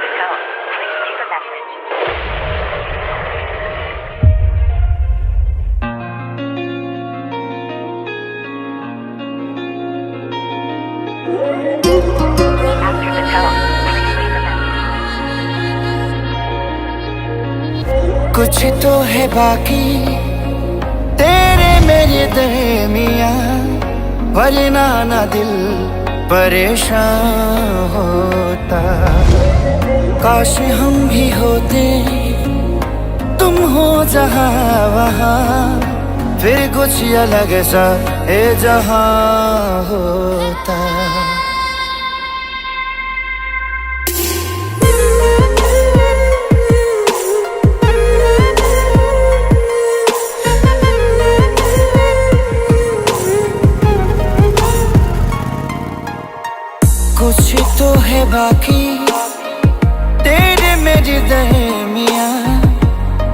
the tone, please leave a message. After the tone, please leave a message. कुछ तो है बाकी तेरे मेरे दरमियां, वरना ना दिल परेशान होता। काश हम भी होते, तुम हो जहां वहां, फिर कुछ अलग सा ए जहां होता। कुछ तो है बाकी तेरे मेरे दरमियां,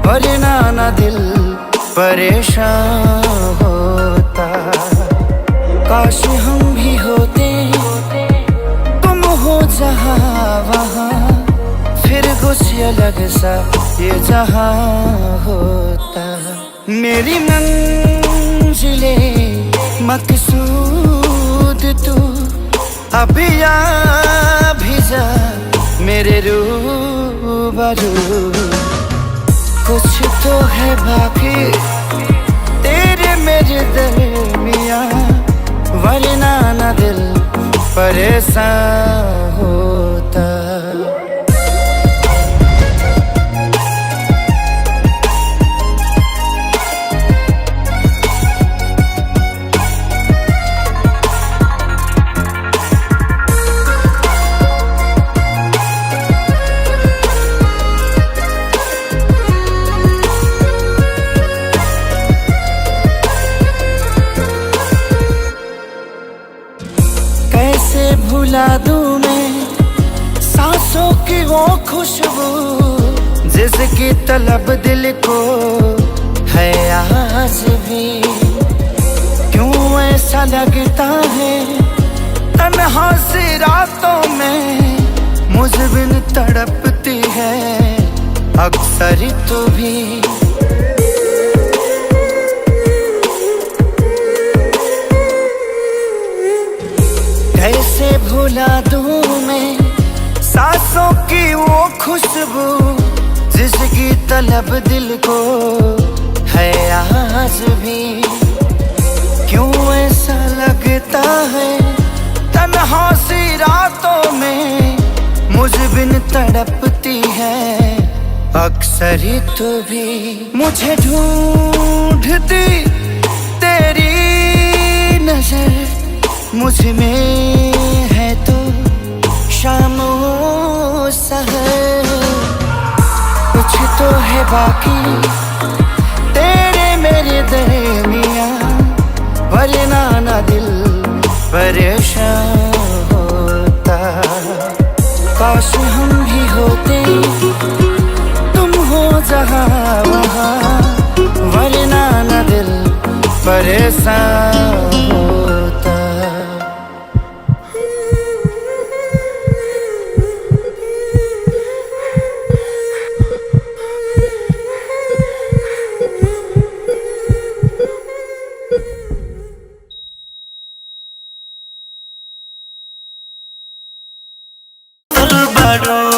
वरना ना दिल परेशान होता। काश हम भी होते, तुम हो जहां वहां, फिर कुछ अलग सा ये जहां होता। मेरी मंजिले मकसूद तू, अभी आ भी जा मेरे रूबरू। कुछ तो है बाकी तेरे मेरे दरमियां, वरना ना दिल परेशान होता। कैसे भुला दूं मैं सांसों की वो खुशबू, जिसकी तलब दिल को है आज भी। क्यों ऐसा लगता है तन्हा सी रातों में, मुझ बिन तड़पती है अक्सर तू भी। कैसे भुला दूं मैं सांसों की वो खुशबू, जिसकी तलब दिल को है आज भी। क्यों ऐसा लगता है तन्हा सी रातों में, मुझ बिन तड़पती है अक्सर तू भी। मुझे ढूंढती तेरी नजर, मुझ में है तो शाम सहर। कुछ तो है बाकी तेरे मेरे दरमियां, वरना ना दिल परेशान होता। काश हम भी होते, तुम हो जहां वहां, वरना ना दिल परेशान होता। बड़ो